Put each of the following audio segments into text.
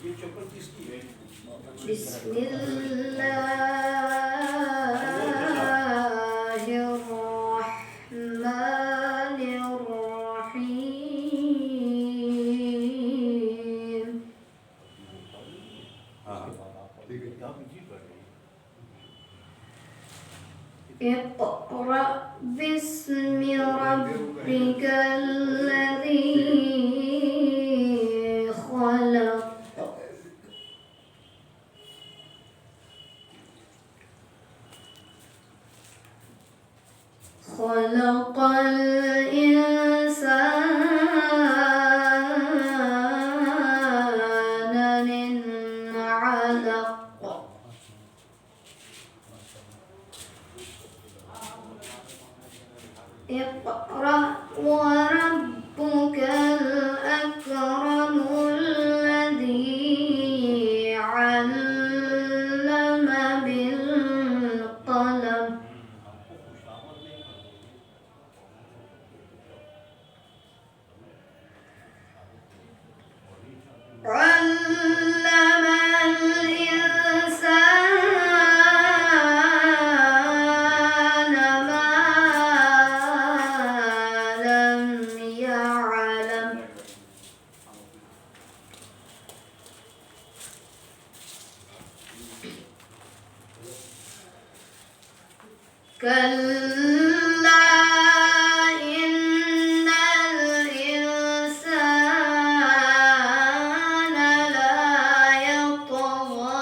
بسم الله الرحمن الرحيم اقرأ باسم ربك الذي خلق خلق الإنسان من علق اقرأ وربك الأكرم الذي علم بالقلم علم الإنسان ما لم يعلم كلا إن الإنسان لا يطغى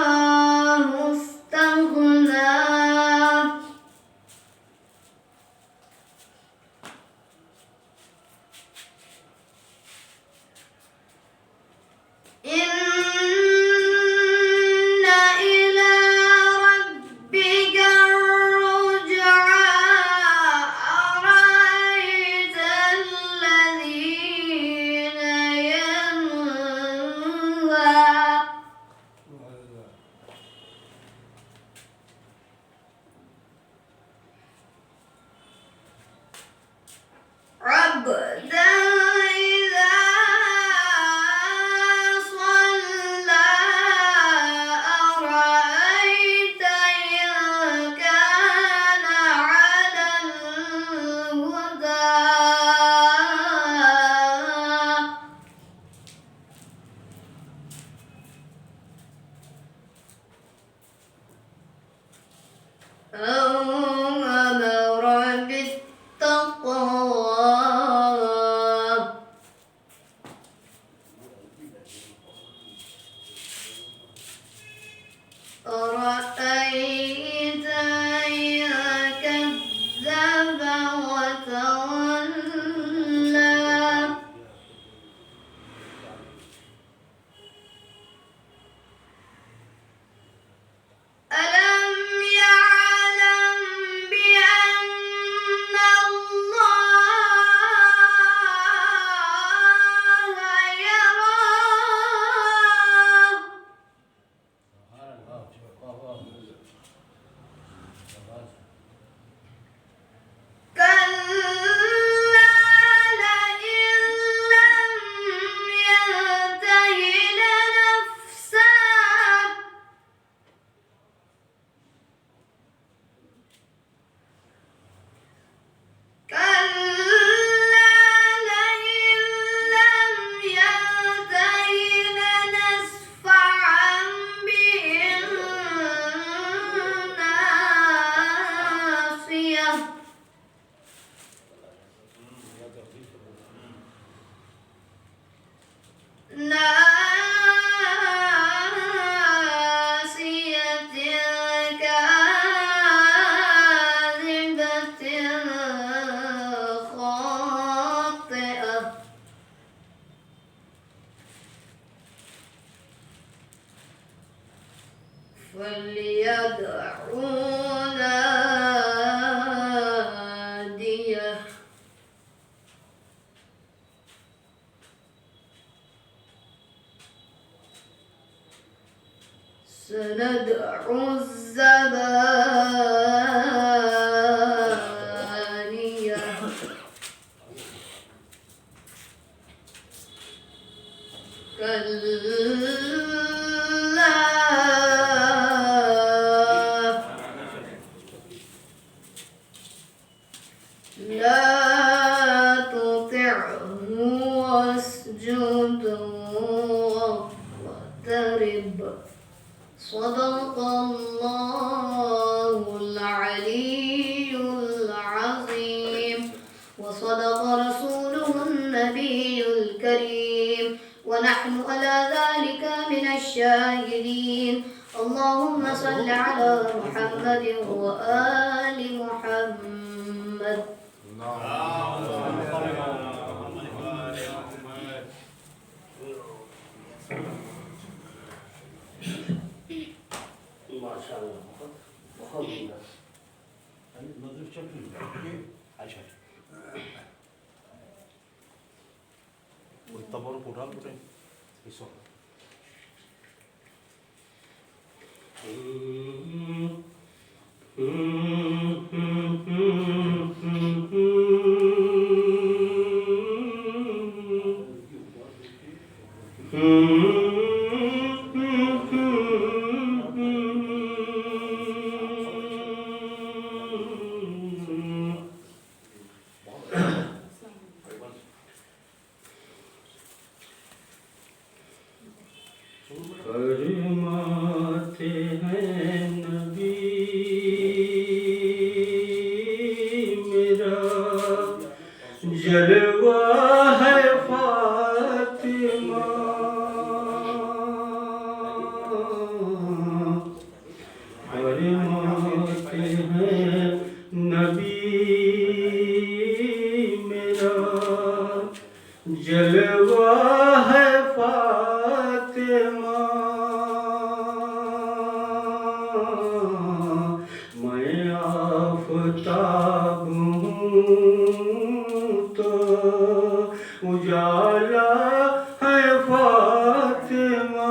الله استغنى إن إلى ربك الرجعى أرأيت الذين ينهى عبدا إذا صلى أرأيت إن كان على الهدى أو أمر بالتقوى أرأيت إن كذب وتولى ألم يعلم بأن الله يرى كلا لئن لم ينته لنفسا كلا لئن لم ينته لنسفعا بالناصية ناصية كاذبة خاطئة فليدع ناديه سندع الزبانية كلا لا تطعه واسجد واقترب صدق الله العلي العظيم وصدق رسوله النبي الكريم ونحن على ذلك من الشاهدين اللهم صل على محمد وآل محمد ماشاءاللہ بہت عمدہ نظر چکری اچھا اتنا بڑا پوٹال پوٹے اس وقت فرماتے ہیں نبی میرا جلوہ ہے فاطمہ فرماتے ہیں نبی میرا جلوہ ہے فاطمہ میں آفتاب ہوں تو اجالا ہے فاطمہ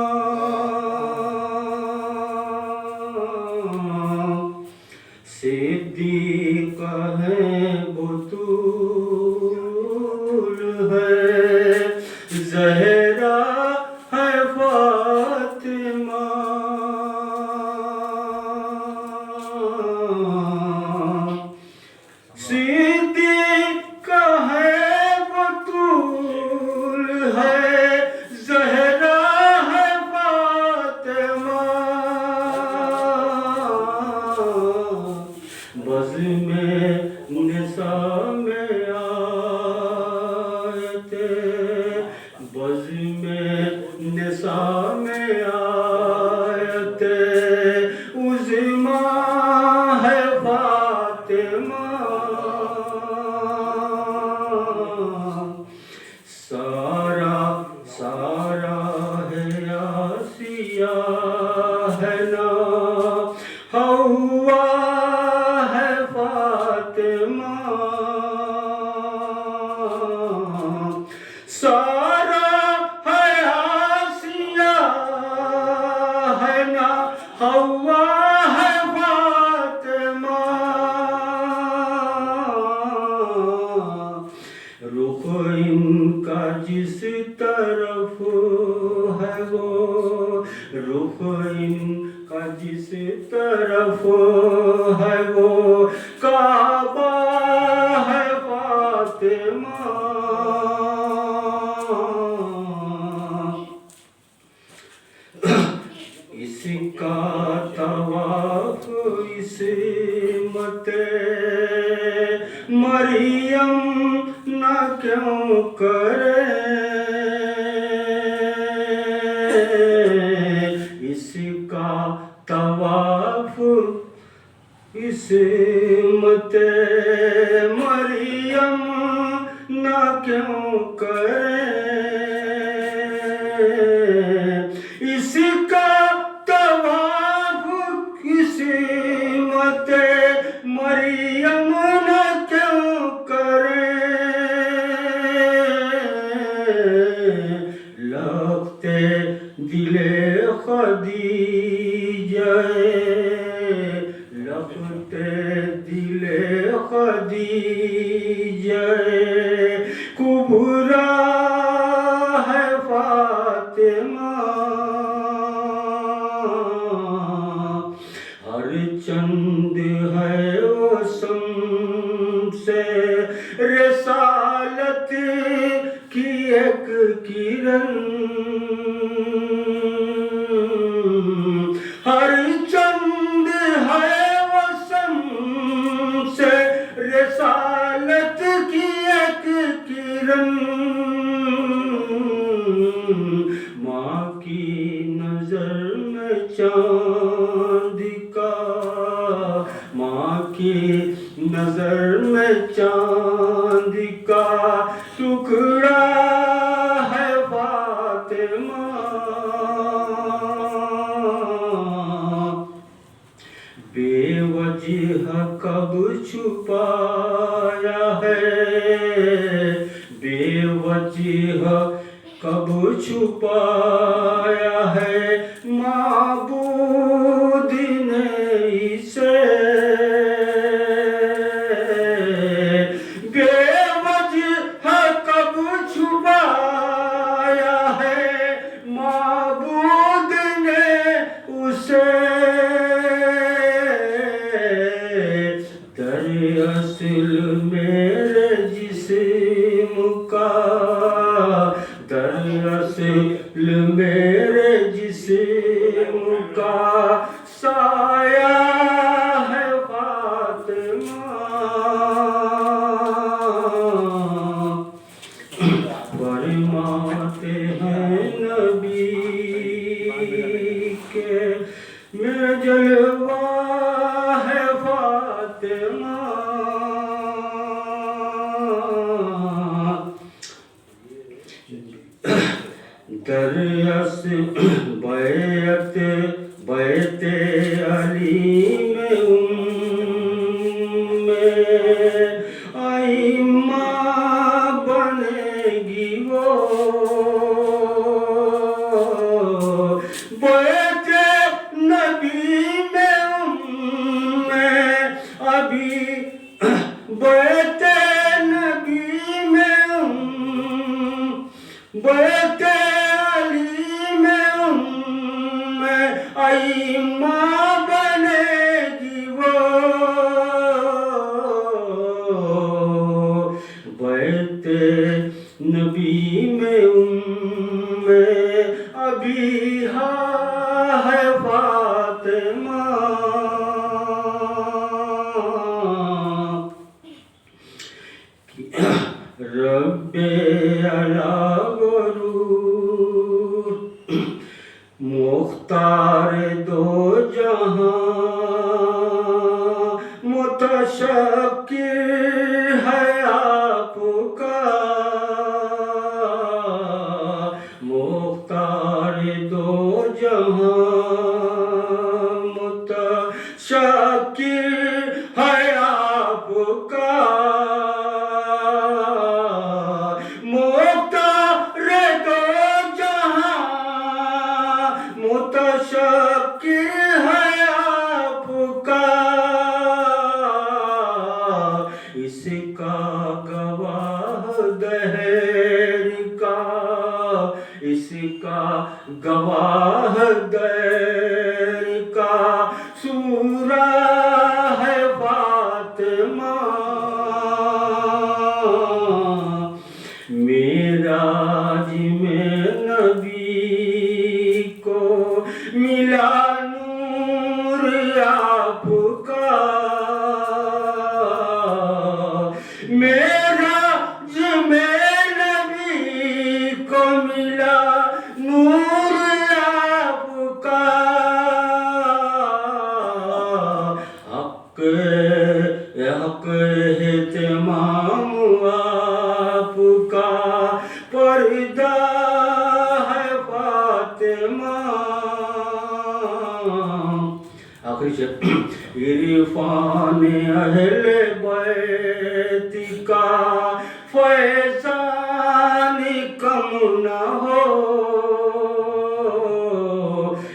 صدیقہ ہے بطول ہے زہرا ہے فاطمہ صدیقہ ہے بطول ہے زہرا ہے فاطمہ بز میں نساء میں آیتے بز میں نساء میں آیتے عظمیٰ ہے فاطمہ سارا سارا ہے آسیہ ہے نا ہوا ہے فاطمہ سارا ہے آسیہ ہے نا ہوا ہے فاطمہ رخ ان کا جس طرف ہے وہ رخ ان کا جس طرف ہے وہ کعبہ ہے فاطمہ اس کا طواف عصمت مریم نہ کیوں کرے اس کا طواف عصمت مریم نہ کیوں کرے اس کا طواف عصمت مریم نہ کیوں کرے لگتے دل خدیجہ لختے دل خدیجہ کبریٰ ہے فاطمہ ہر چند ہے وہ شمس رسالت کی ایک کرن ہر چند ہے وہ شمس رسالت کی ایک کرن ماں کی نظر میں چاند کا ماں کی نظر میں چاند کا ٹکڑا ہے فاطمہ بے وجہ کب چھپایا ہے بے وجہ کب چھپایا ہے معبود نے اسے بے وجہ کب چھپایا ہے معبود نے اسے دراصل میرے جسم کا دراصل میرے جسم کا سایہ ہے فاطمہ فرماتے ہیں نبی کے میں جلوہ ہے فاطمہ دراصل بیت علی میں ائمہ بنے گی وہ بیت نبی میں ابھی بیت نبی میں بیت علی میں ائمہ بنے گی وہ بیت نبی میں ابھی ہے فاطمہ رب اعلیٰ غرور مختار دو جہاں متشکر ہے آپ کا مختار دو جہاں متشکر ہے آپ کا متشکر ہے آپ کا اس کا گواہ دہر کا اس کا گواہ دہر کا سورہ ہے فاطمہ معراج میں نبی کو ملا نور آپ کا معراج میں نبی کو ملا نور آپ کا حق ہے تمام آپ کا پردہ ہے فاطمہ آخری شعر عرفان اہل بیت کا فیضان کم نہ ہو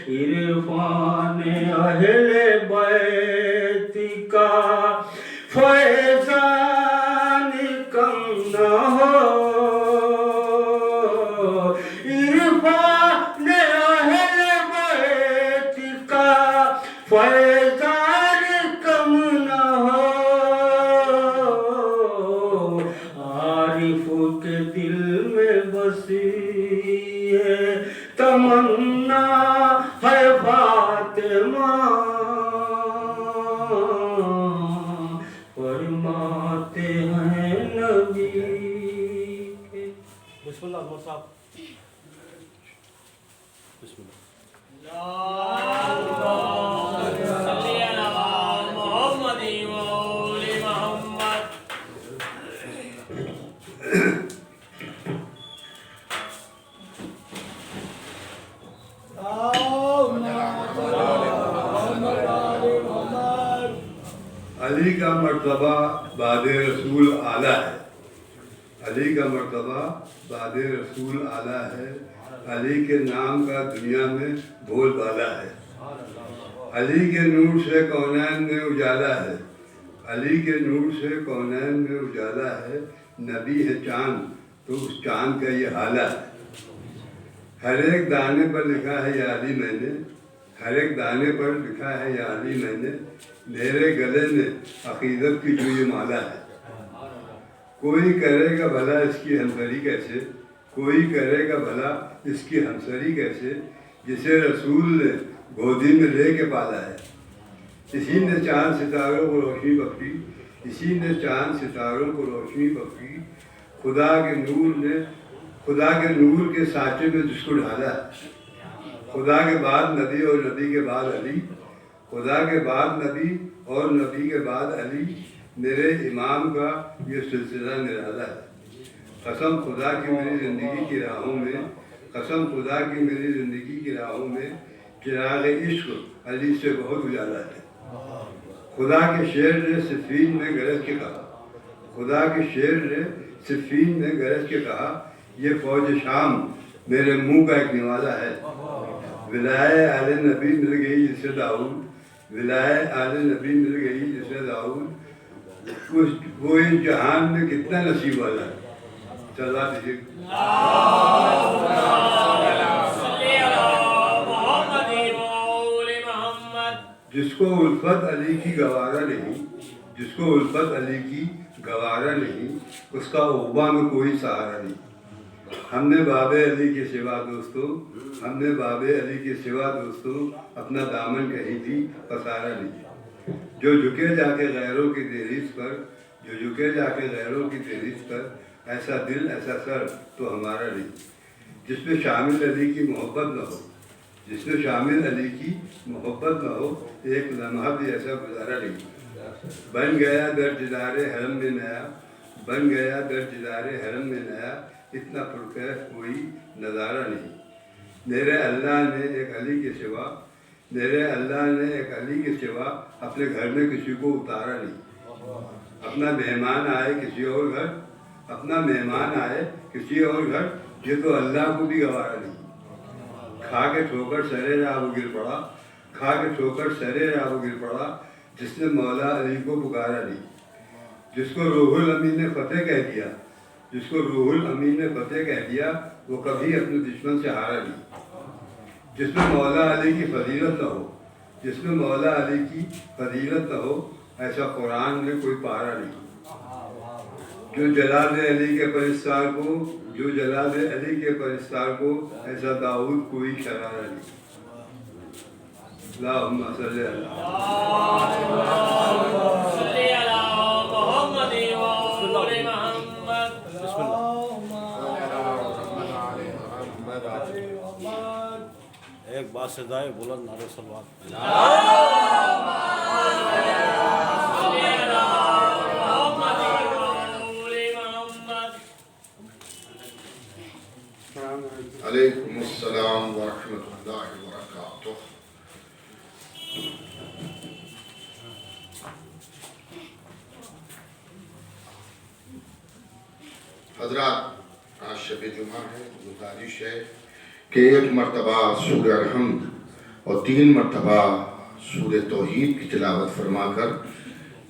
عرفان اہل اہل بیت کا فیضان کم نہ ہو عرفان اہل بیت کا فیضان کم نہ ہو عارف کے دل میں بسی ہے تمنا ہے فاطمہ فرماتے ہیں نبی کے بسم اللہ عمر صاحب بسم اللہ علی کا مرتبہ بعد رسول اعلیٰ ہے. علی کا مرتبہ بعد رسول اعلیٰ ہے. علی کے نام کا دنیا میں بول بالا ہے. علی کے نور سے کونین میں اجالا ہے. علی کے نور سے کونین میں اجالا ہے. نبی ہے چاند تو اس چاند کا یہ حالہ ہے. ہر ایک دانے پر لکھا ہے یا علی میں نے, ہر ایک دانے پر لکھا ہے یا علی میں نے, میرے گلے میں عقیدت کی جو یہ مالا ہے. کوئی کرے گا بھلا اس کی ہمسری کیسے, کوئی کرے گا بھلا اس کی ہمسری کیسے, جسے رسول نے گودی میں لے کے پالا ہے. اسی نے چاند ستاروں کو روشنی بخشی, اسی نے چاند ستاروں کو روشنی بخشی. خدا کے نور کے سانچے میں جس کو ڈھالا ہے. خدا کے بعد نبی اور نبی کے بعد علی, خدا کے بعد نبی اور نبی کے بعد علی. میرے امام کا یہ سلسلہ نرالا ہے. قسم خدا کی میری زندگی کی راہوں میں, قسم خدا کی میری زندگی کی راہوں میں چراغ عشق علی سے بہت اجالا ہے. خدا کے شعر نے صفین میں گرج کے کہا, خدا کے شعر نے صفین میں گرج کے کہا, یہ فوج شام میرے منہ کا ایک نوالا ہے. ولائے آل نبی مل گئی جسے داؤد, ولائے آل نبی مل گئی جسے داؤد. وہ اس جہان میں کتنا نصیب والا ہے. چلا دیجیے. جس کو الفت علی کی گوارا نہیں, جس کو الفت علی کی گوارا نہیں, اس کا عقبہ میں کوئی سہارا نہیں. ہم نے باب علی کے سوا دوستوں, ہم نے باب علی کے سوا دوستوں اپنا دامن کہیں بھی پسارا نہیں. جو جھکے جا کے غیروں کی دہلیز پر, جو جھکے جا کے غیروں کی دہلیز پر, ایسا دل ایسا سر تو ہمارا نہیں. جس میں شامل علی کی محبت نہ ہو, جس میں شامل علی کی محبت نہ ہو, ایک لمحہ بھی ایسا گزارا نہیں. بن گیا در جدار حرم میں نیا, بن گیا در جدار حرم میں نیا, اتنا پرکیف کوئی نظارہ نہیں. میرے اللہ نے ایک علی کے سوا, میرے اللہ نے ایک علی کے سوا اپنے گھر میں کسی کو اتارا نہیں. اپنا مہمان آئے کسی اور گھر, اپنا مہمان آئے کسی اور گھر, یہ تو اللہ کو بھی گوارا نہیں. کھا کے ٹھوکر سرے راہ وہ گر پڑا, کھا کے ٹھوکر سرے راہ وہ گر پڑا, جس نے مولا علی کو پکارا نہیں. جس کو روح الامین نے فتح کہہ دیا, جس کو روح الامین نے فتح کہہ دیا, وہ کبھی اپنے دشمن سے ہارا نہیں. جس میں مولا علی کی فضیلت نہ ہو, جس میں مولا علی کی فضیلت نہ ہو, ایسا قرآن میں کوئی پارا نہیں. جو جلال علی کے پرستار کو, جو جلال علی کے پرستار کو, ایسا داؤد کوئی شرارہ نہیں. اللہم صلی اللہ ایک بات سے دائیں بلند نعرہ سلوات. علیکم السلام ورحمۃ اللہ وبرکاتہ. حضرات, آج شب جمعہ ہے. گزارش ہے کہ ایک مرتبہ سورہ الحمد اور 3 مرتبہ سورہ توحید کی تلاوت فرما کر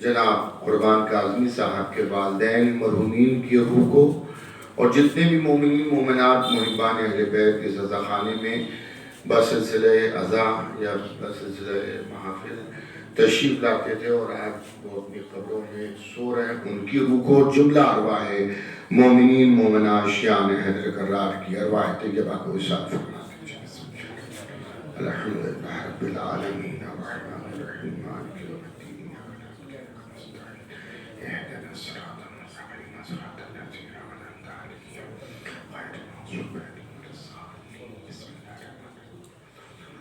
جناب قربان کاظمی صاحب کے والدین مرحومین کی روح کو اور جتنے بھی مومنین مومنات محبان اہل بیت کے سزا خانے میں بسلسلہ عزا یا بسلسلہ محافل تشریف لاتے تھے اور آج وہ اپنی قبروں میں سو رہے ہیں، ان کی روح کو جملہ ارواح مومنین مومنات شیعان حیدر کرار کی ارواح طیبہ کو ارشاد فرماتے ہیں۔ الحمدللہ رب العالمین الرحمن الرحیم مالک یوم الدین اهدنا الصراط المستقیم صراط الذین انعمت علیہم غیر المغضوب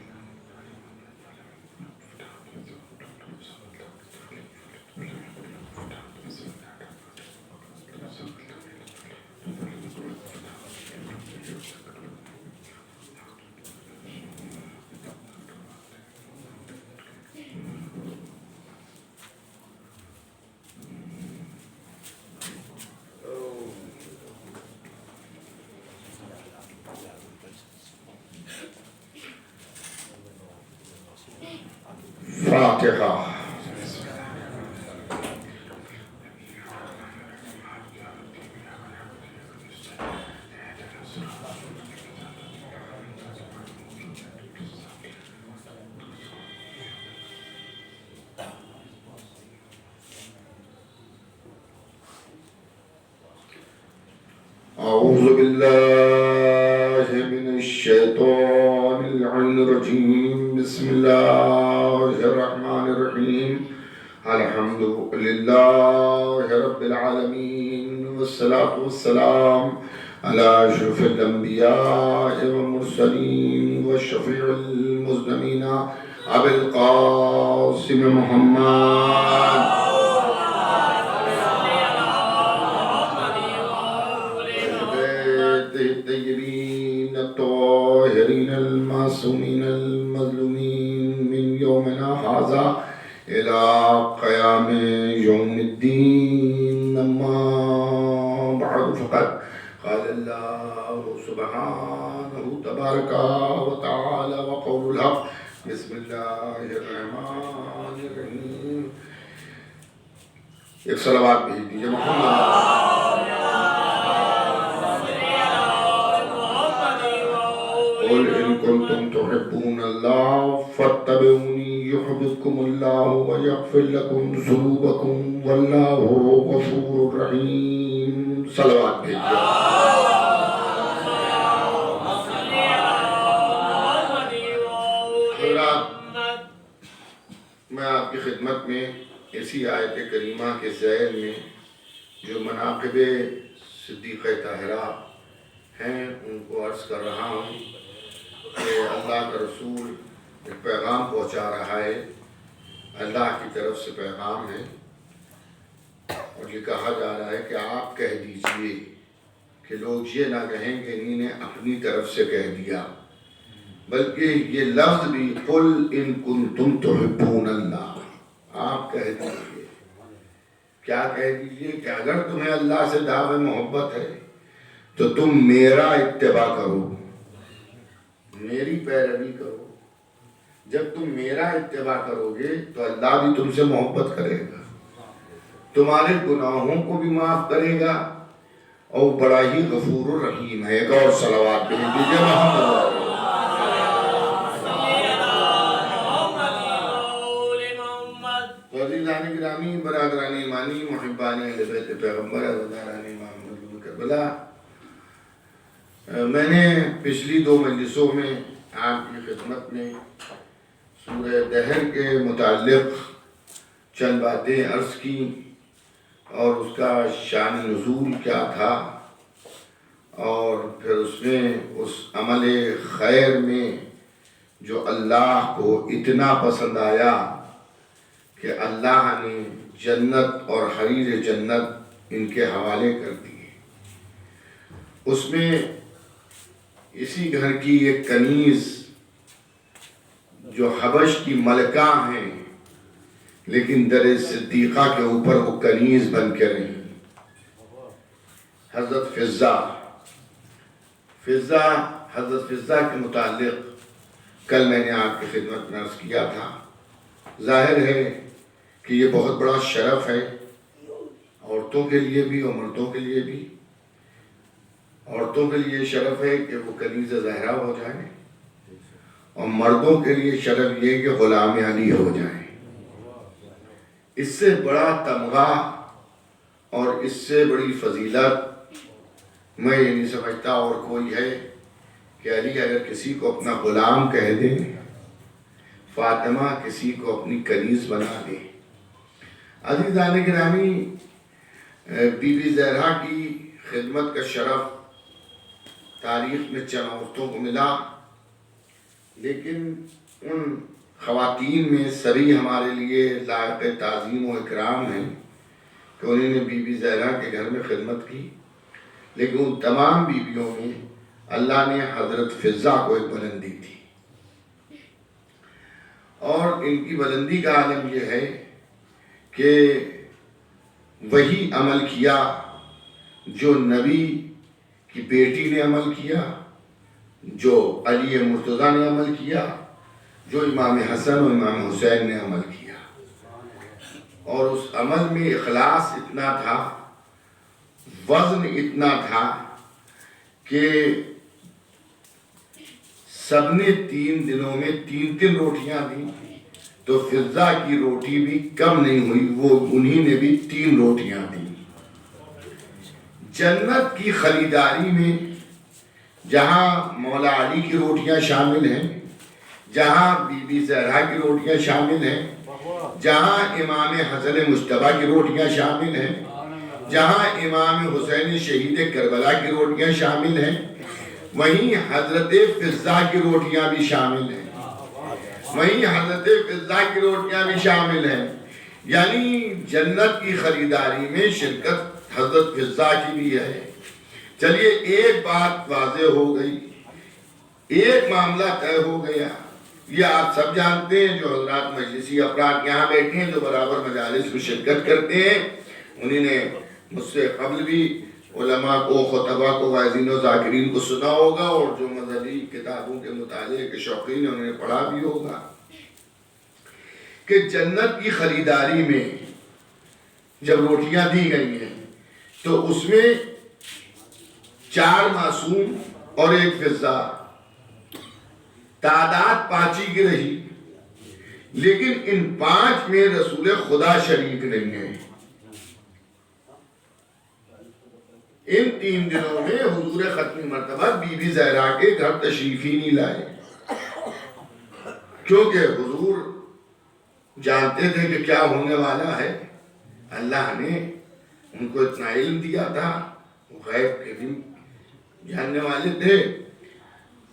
علیہم ولا الضالین بسم اللہ الرحمن فاتحہ۔ اعوذ باللہ من الشیطان اللعین الرجیم بسم اللہ الرحمن الرحیم الحمدللہ رب العالمین والصلاة والسلام علی اشرف الانبیاء والمرسلین والشفیع المذنبین ابی القاسم محمد الطيبين الطاهرين المعصومين المظلومين من يومنا هذا إلى قيام يوم الدين أما بعد فقد قال الله سبحانه تبارك وتعالى وقول الحق بسم الله الرحمن الرحيم ایک صلوات بھیج دیجئے محمد قل إن كنتم تحبون الله فاتبعوني يحببكم الله ويغفر لكم ذنوبكم والله غفور رحيم صلوات بھیجئے حضرات میں آپ کی خدمت میں اسی آیت کریمہ کے ذیل میں جو مناقب صدیقہ طاہرہ ہیں ان کو عرض کر رہا ہوں کہ اللہ کا رسول ایک پیغام پہنچا رہا ہے، اللہ کی طرف سے پیغام ہے، اور یہ کہا جا رہا ہے کہ آپ کہہ دیجئے کہ لوگ یہ نہ کہیں کہ انہی نے اپنی طرف سے کہہ دیا، بلکہ یہ لفظ بھی قل ان کنتم تحبون اللہ، آپ کہہ دیجئے، کیا کہہ دیجئے کہ اگر تمہیں اللہ سے دعوی محبت ہے تو تم میرا اتباع کرو، میری پیروی کرو۔ جب تم میرا اتباع کرو گے تو اللہ بھی تم سے محبت کرے گا، تمہارے گناہوں کو بھی معاف کرے گا، اور بڑا ہی غفور الرحیم ہے۔ ایک اور صلوات بھیج دیجئے محمد۔ تو عزیزان گرامی، برادران ایمانی، محبان اہل بیت پیغمبر، عزیزان امام مظلوم کربلا، میں نے پچھلی 2 مجلسوں میں آپ کی خدمت میں سورہ دہر کے متعلق چند باتیں عرض کی اور اس کا شان نزول کیا تھا، اور پھر اس میں اس عمل خیر میں جو اللہ کو اتنا پسند آیا کہ اللہ نے جنت اور حریر جنت ان کے حوالے کر دیے۔ اس میں اسی گھر کی ایک کنیز جو حبش کی ملکہ ہیں لیکن در صدیقہ کے اوپر وہ کنیز بن کے رہی، حضرت فضہ حضرت فضہ کے متعلق کل میں نے آپ کی خدمت میں عرض کیا تھا ظاہر ہے کہ یہ بہت بڑا شرف ہے عورتوں کے لیے بھی اور مردوں کے لیے بھی۔ عورتوں کے لیے شرف ہے کہ وہ کنیز زہرا ہو جائیں، اور مردوں کے لیے شرف یہ کہ غلام علی ہو جائیں۔ اس سے بڑا تمغہ اور اس سے بڑی فضیلت میں یہ نہیں سمجھتا اور کوئی ہے کہ علی اگر کسی کو اپنا غلام کہہ دیں، فاطمہ کسی کو اپنی کنیز بنا دے۔ عزیزان گرامی، بی بی زہرا کی خدمت کا شرف تاریخ میں چند عورتوں کو ملا، لیکن ان خواتین میں سبھی ہمارے لیے لائق تعظیم و اکرام ہیں کہ انہوں نے بی بی زہرا کے گھر میں خدمت کی، لیکن ان تمام بیویوں میں اللہ نے حضرت فضہ کو ایک بلندی دی، اور ان کی بلندی کا عالم یہ ہے کہ وہی عمل کیا جو نبی کی بیٹی نے عمل کیا، جو علی مرتضیٰ نے عمل کیا، جو امام حسن و امام حسین نے عمل کیا، اور اس عمل میں اخلاص اتنا تھا، وزن اتنا تھا کہ سب نے 3 دنوں میں 3 روٹیاں دیں، تو فضہ کی روٹی بھی کم نہیں ہوئی، وہ انہی نے بھی 3 روٹیاں دیں۔ جنت کی خریداری میں جہاں مولا علی کی روٹیاں شامل ہیں، جہاں بی بی زہرا کی روٹیاں شامل ہیں، جہاں امام حسن مجتبیٰ کی روٹیاں شامل ہیں، جہاں امام حسین شہید کربلا کی روٹیاں شامل ہیں، وہیں حضرت فضہ کی روٹیاں بھی شامل ہیں، وہیں حضرت فضہ کی روٹیاں بھی شامل ہیں۔ یعنی جنت کی خریداری میں شرکت حضرت فضہ کی بھی ہے۔ چلیے ایک بات واضح ہو گئی، ایک معاملہ طے ہو گیا، یہ آپ سب جانتے ہیں جو حضرات مجلسی افراد یہاں بیٹھے ہیں، جو برابر مجالس میں شرکت کرتے ہیں، انہوں نے مجھ سے قبل بھی علماء کو، خطبہ کو، واعظین و ذاکرین کو سنا ہوگا، اور جو مذہبی کتابوں کے مطالعے کے شوقین ہیں انہوں نے پڑھا بھی ہوگا کہ جنت کی خریداری میں جب روٹیاں دی گئی ہیں تو اس میں 4 معصوم اور 1 فضہ، تعداد 5 ہی کی رہی، لیکن ان 5 میں رسول خدا شریک نہیں ہے۔ ان 3 دنوں میں حضور ختمی مرتبہ بی بی زہرا کے گھر تشریف ہی نہیں لائے، کیونکہ حضور جانتے تھے کہ کیا ہونے والا ہے۔ اللہ نے ان کو اتنا علم دیا تھا، وہ غیب کے بھی جاننے والے تھے،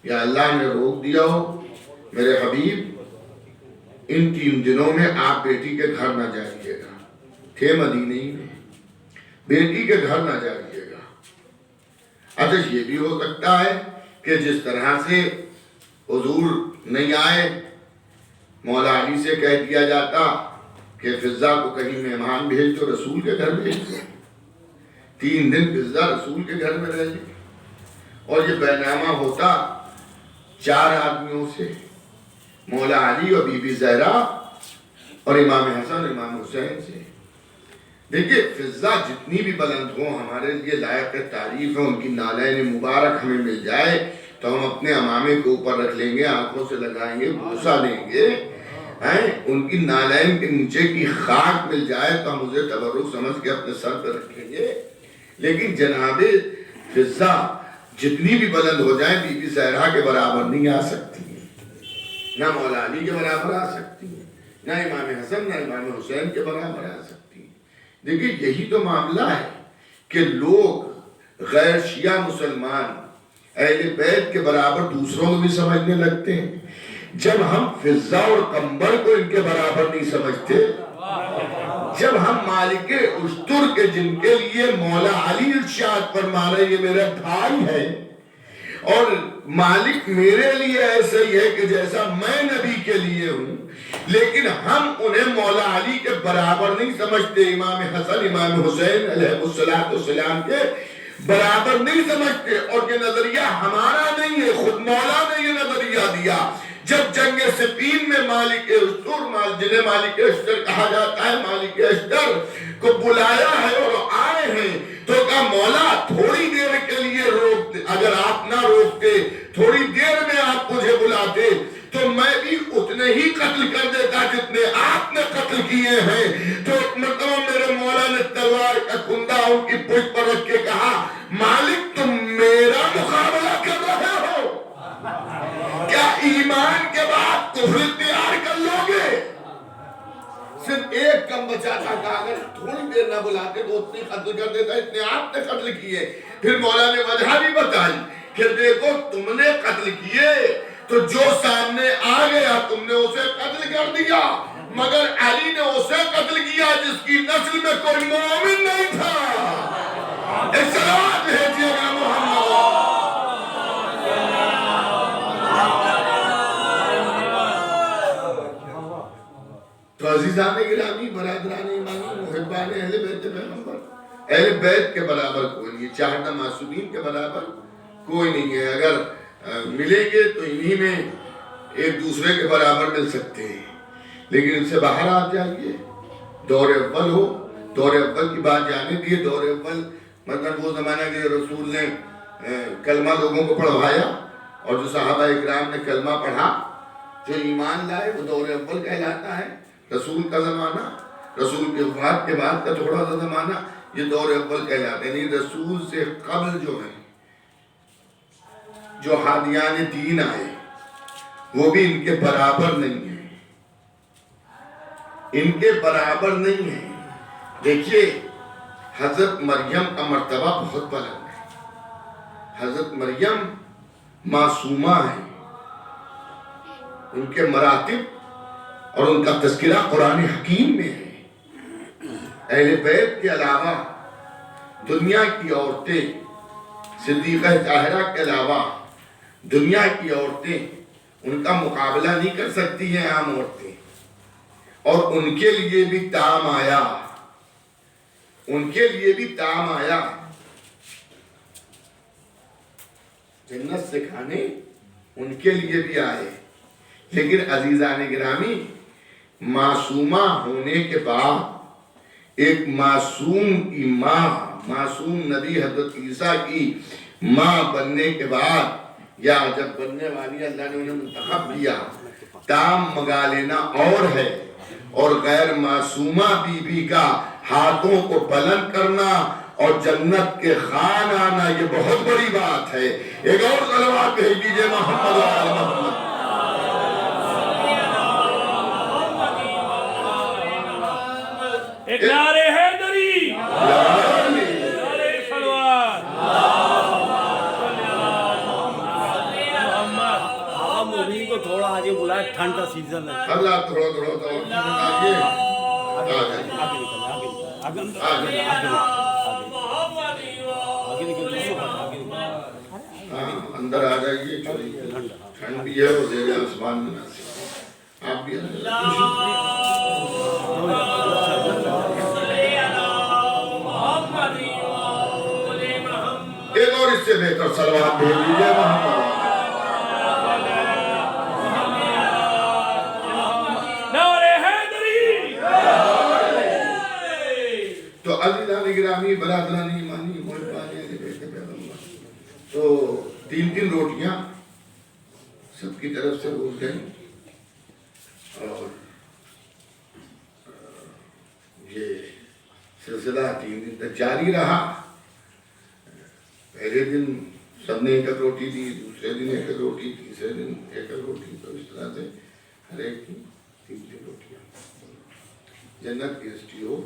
یا اللہ نے روک دیا ہو، میرے حبیب ان 3 دنوں میں آپ بیٹی کے گھر نہ جائیے گا، تھے مدینے میں، بیٹی کے گھر نہ جائیے گا۔ اچھا یہ بھی ہو سکتا ہے کہ جس طرح سے حضور نہیں آئے، مولا علی سے کہہ دیا جاتا کہ فضہ کو کہیں مہمان بھیج تو رسول کے گھر بھیج دو، 3 دن فضہ رسول کے گھر میں رہ لی، اور یہ بینامہ ہوتا 4 آدمیوں سے، مولا علی اور بی بی زہرا اور امام حسن امام حسین سے۔ دیکھیں فضہ جتنی بھی بلند ہوں ہمارے لیے لائق تعریف ہے، ان کی نالین مبارک ہمیں مل جائے تو ہم اپنے امامے کے اوپر رکھ لیں گے، آنکھوں سے لگائیں گے، بوسہ دیں گے، ان کی نالین کے نیچے کی خاک مل جائے تو ہم اسے تبرک سمجھ کے اپنے سر پر رکھیں گے۔ لیکن جناب فضہ جتنی بھی بلند ہو جائیں بی بی زہرا کے برابر نہیں آ سکتی، نہ مولا علی کے برابر آ سکتی، نہ امام حسن نہ امام حسین کے برابر آ سکتی۔ دیکھیں یہی تو معاملہ ہے کہ لوگ غیر شیعہ مسلمان اہل بیت کے برابر دوسروں کو بھی سمجھنے لگتے ہیں، جب ہم فضہ اور قمبر کو ان کے برابر نہیں سمجھتے، جب ہم مالک اشتر کے جن کے لیے مولا علی ارشاد فرما رہے یہ میرا بھائی ہے اور مالک میرے لیے ایسا ہی ہے کہ جیسا میں نبی کے لیے ہوں، لیکن ہم انہیں مولا علی کے برابر نہیں سمجھتے، امام حسن امام حسین علیہ السلام کے برابر نہیں سمجھتے، اور یہ نظریہ ہمارا نہیں ہے، خود مولا نے یہ نظریہ دیا۔ جب جنگ صفین میں مالک اشتر جنہیں مالک اشتر کہا جاتا ہے، مالک اشتر کو بلایا ہے اور آئے ہیں، تو کہا مولا تھوڑی دیر کے لیے روک دے، اگر آپ نہ روکتے، تھوڑی دیر میں آپ مجھے بلاتے تو میں بھی اتنے ہی قتل کر دیتا جتنے آپ نے قتل کیے ہیں۔ تو ایک مرتبہ میرے مولا نے تلوار کا کندہ ان کی پشت پر رکھ کے کہا مالک تم میرا مقابلہ کر رہے ہو، کیا ایمان کے بعد کفر اختیار کر لو گے؟ صرف ایک کم بچا تھا کہ اگر تھوڑی دیر نہ بلاتے تو اتنی قتل کر دیتا، اتنے آپ نے قتل کیے۔ پھر مولا نے وجہ بھی بتائی کہ دیکھو تم نے قتل کیے تو جو سامنے آ گیا تم نے اسے قتل کر دیا، مگر علی نے اسے قتل کیا جس کی نسل میں کوئی مومن نہیں تھا۔ ایک صلوات بھیجیے گا محمد۔ تو عزیزان گرامی، برادران ایمانی، محبان اہل بیت پیغمبر، اہل بیت کے برابر کوئی نہیں، چاہتا معصومین کے برابر کوئی نہیں ہے۔ اگر ملیں گے تو انہی میں ایک دوسرے کے برابر مل سکتے ہیں، لیکن ان سے باہر آ جائیے۔ دور اول ہو، دور اول کی بات جانے دیے۔ دور اول مطلب وہ زمانہ کہ رسول نے کلمہ لوگوں کو پڑھوایا اور جو صحابہ اکرام نے کلمہ پڑھا، جو ایمان لائے، وہ دور اول کہلاتا ہے۔ رسول کا زمانہ، رسول کی وفات کے بعد کا تھوڑا سا زمانہ، یہ دور اول کہلاتے ہیں۔ یعنی رسول سے قبل جو ہیں، جو ہادیان دین آئے، وہ بھی ان کے برابر نہیں ہیں، ان کے برابر نہیں ہیں۔ دیکھیے حضرت مریم کا مرتبہ بہت بلند ہے۔ حضرت مریم معصومہ ہیں، ان کے مراتب اور ان کا تذکرہ قرآن حکیم میں ہے۔ اہل بیت کے علاوہ دنیا کی عورتیں، صدیقہ طاہرہ کے علاوہ دنیا کی عورتیں ان کا مقابلہ نہیں کر سکتی ہیں، عام عورتیں، اور ان کے لیے بھی تام آیا، ان کے لیے بھی تام آیا جنت سے کھانے، ان کے لیے بھی آئے۔ لیکن عزیزان گرامی، معصومہ ہونے کے بعد ایک معصوم کی ماں، معصوم نبی حضرت عیسیٰ کی ماں بننے کے بعد، یا جب بننے والی اللہ نے انہیں منتخب کیا، تام مگا لینا اور ہے، اور غیر معصومہ بی بی کا ہاتھوں کو بلند کرنا اور جنت کے خان آنا، یہ بہت بڑی بات ہے۔ ایک اور صلوات بھیج دیجئے محمد و آل محمد۔ ایک نعرے حیدری، نعرے سلوات۔ مومن کو تھوڑا آگے بلائے، ٹھنڈ کا سیزن ہے۔ اللہ تھوڑا تھوڑا تو آگے آگے نکل، اندر آ جائیے، ٹھنڈ بھی ہے اور زیر آسمان مناسب، آپ بھی اندر ایک اور اس سے بہتر صلوات بھیج دیجئے محمد۔ تو عزیزان گرامی، برادران ایمانی، محبان اہل بیت پیغمبر، تو تین روٹیاں سب کی طرف سے روز گئیں، اور یہ سلسلہ 3 دن تک جاری رہا۔ پہلے دن سب نے ایک روٹی دی، دوسرے دن ایک روٹی، تیسرے دن ایک روٹی، تو اس طرح سے ہر ایک کی 3 روٹیاں۔ جنت کی ہسٹی ہو۔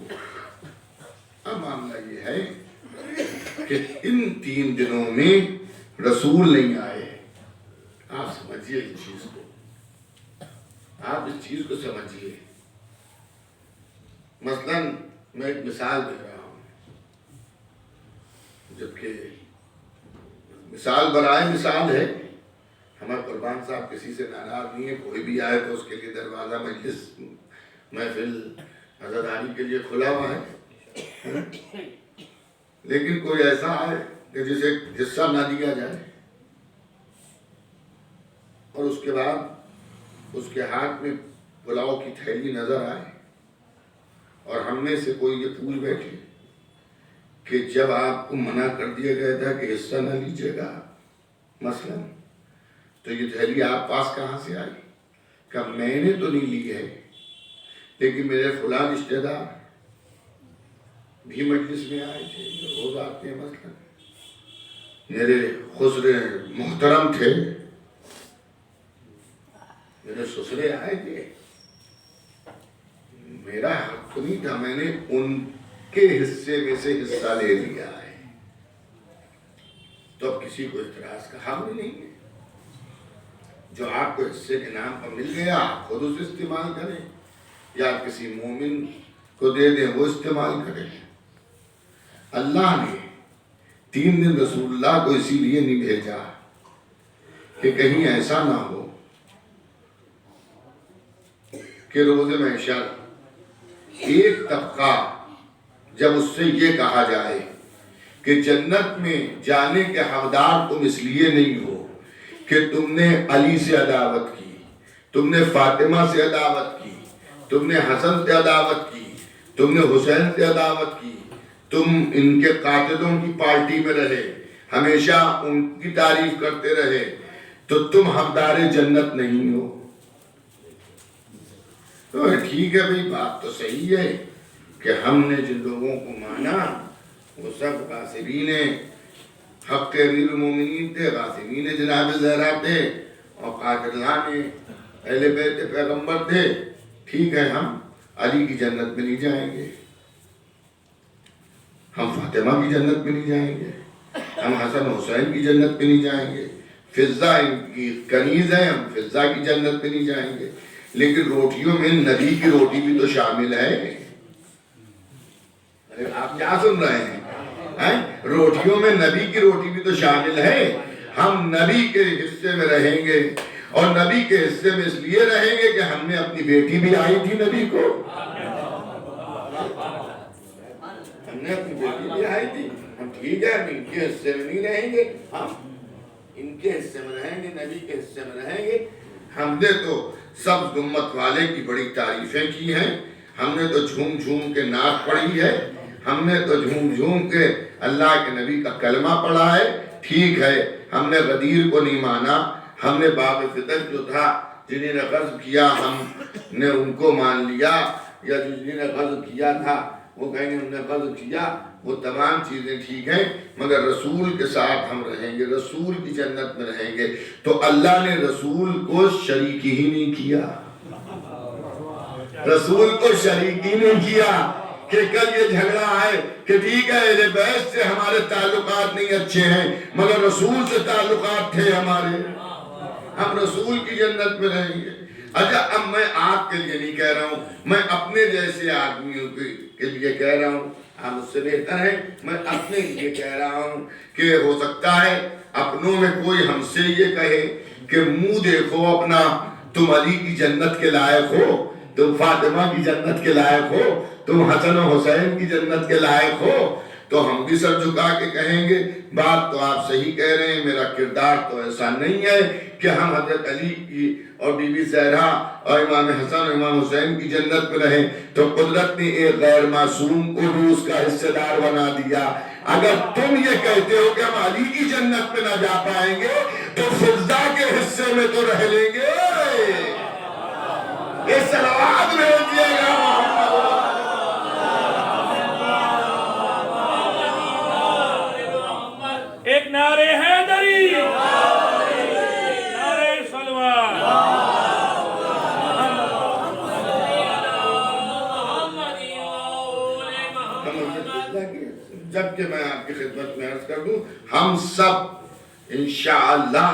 اب معاملہ یہ ہے کہ ان 3 دنوں میں رسول نہیں آئے۔ آپ سمجھیے اس چیز کو، آپ اس چیز کو سمجھیے۔ مثلا میں ایک مثال دے رہا ہوں، جبکہ مثال برائے مثال ہے۔ ہمارے قربان صاحب کسی سے ناراض نہیں ہے، کوئی بھی آئے تو اس کے لیے دروازہ مجلس محفل عزاداری کے لیے کھلا ہوا ہے، لیکن کوئی ایسا آئے کہ جسے حصہ نہ دیا جائے، اور اس کے بعد اس کے ہاتھ میں پلاؤ کی تھیلی نظر آئے اور ہم میں سے کوئی یہ پوچھ بیٹھے کہ جب آپ کو منع کر دیا گیا تھا کہ حصہ نہ لیجیے گا مثلا، تو یہ تھیلی آپ پاس کہاں سے آئی؟ کہ میں نے تو نہیں لی ہے، لیکن میرے فلاں رشتہ دار بھی مجلس میں آئے تھے، روز آتے ہیں مثلا، میرے خسرے محترم تھے، میرے سسرے آئے تھے، میرا حق تو نہیں تھا، میں نے ان کے حصے میں سے حصہ لے لیا ہے، تو اب کسی کو اعتراض کا حق بھی نہیں ہے۔ جو آپ کو حصے کے نام پر مل گیا آپ خود اسے استعمال کریں یا کسی مومن کو دے دیں وہ استعمال کریں۔ اللہ نے 3 دن رسول اللہ کو اسی لیے نہیں بھیجا کہ کہیں ایسا نہ ہو کہ روز محشر ایک طبقہ جب اس سے یہ کہا جائے کہ جنت میں جانے کے حقدار تم اس لیے نہیں ہو کہ تم نے علی سے عداوت کی، تم نے فاطمہ سے عداوت کی، تم نے حسن سے عداوت کی، تم نے حسین سے عداوت کی، تم ان کے قاتلوں کی پارٹی میں رہے، ہمیشہ ان کی تعریف کرتے رہے، تو تم حقدار جنت نہیں ہو۔ تو ٹھیک ہے بھئی، بات تو صحیح ہے کہ ہم نے جن لوگوں کو مانا وہ سب غاصبین حق امیر المومنین تھے، غاصبین جناب زہرا تھے اور قاتلان اہل بیت پیغمبر تھے۔ ٹھیک ہے، ہم علی کی جنت میں نہیں جائیں گے، ہم فاطمہ کی جنت میں نہیں جائیں گے، ہم حسن حسین کی جنت میں نہیں جائیں گے، فضہ ان کی کنیز ہے، ہم فضہ کی جنت میں نہیں جائیں گے، لیکن روٹیوں میں نبی کی روٹی بھی تو شامل ہے۔ آپ کیا سن رہے ہیں؟ روٹیوں میں نبی کی روٹی بھی تو شامل ہے۔ ہم نبی کے حصے میں رہیں گے، اور نبی کے حصے میں اس لیے رہیں گے کہ ہم نے اپنی بیٹی بھی آئی تھی نبی کو، ہم نے اپنی بیٹی بھی آئی تھی، ہم ٹھیک ہے، ہم ان کے حصے میں نہیں رہیں گے، ہم ان کے حصے میں رہیں گے، نبی کے حصے میں رہیں گے۔ ہم نے تو سب امت والے کی بڑی تعریفیں کی ہیں، ہم نے تو جھوم جھوم کے نعت پڑھی ہے، ہم نے تو جھوم جھوم کے اللہ کے نبی کا کلمہ پڑھا ہے۔ ٹھیک ہے، ہم نے غدیر کو نہیں مانا، ہم نے باب فتن جو تھا جنہیں نے غضب کیا ہم نے ان کو مان لیا، یا جنہیں نے غضب کیا تھا وہ کہیں گے ہم نے غضب کیا، وہ تمام چیزیں ٹھیک ہیں، مگر رسول کے ساتھ ہم رہیں گے، رسول کی جنت میں رہیں گے۔ تو اللہ نے رسول کو شریک ہی نہیں کیا، رسول کو شریک ہی نہیں کیا کہ کل یہ جھگڑا ہے کہ ٹھیک ہے اہل بیت سے ہمارے تعلقات نہیں اچھے ہیں مگر رسول سے تعلقات تھے ہمارے، ہم رسول کی جنت میں رہیں گے۔ اچھا، اب میں آپ کے لیے نہیں کہہ رہا ہوں، میں اپنے جیسے آدمیوں کے لیے کہہ رہا ہوں، آپ اس سے بہتر ہیں، میں اپنے لیے کہہ رہا ہوں کہ ہو سکتا ہے اپنوں میں کوئی ہم سے یہ کہے کہ منہ دیکھو اپنا، تم علی کی جنت کے لائق ہو، تم فاطمہ کی جنت کے لائق ہو، تم حسن و حسین کی جنت کے لائق ہو، تو ہم بھی سر جھکا کے کہیں گے بات تو آپ صحیح کہہ رہے ہیں، میرا کردار تو ایسا نہیں ہے کہ ہم حضرت علی کی اور بی بی زہرا اور امام حسن اور امام حسین کی جنت میں رہیں۔ تو قدرت نے ایک غیر معصوم کو بھی اس کا حصہ دار بنا دیا۔ اگر تم یہ کہتے ہو کہ ہم علی کی جنت میں نہ جا پائیں گے تو فضہ کے حصے میں تو رہ لیں گے۔ یہ صلوات بھیجیے گا ایک نعرے حیدری، نعرے صلوات۔ جبکہ میں آپ کی خدمت میں عرض کر دوں، ہم سب انشاءاللہ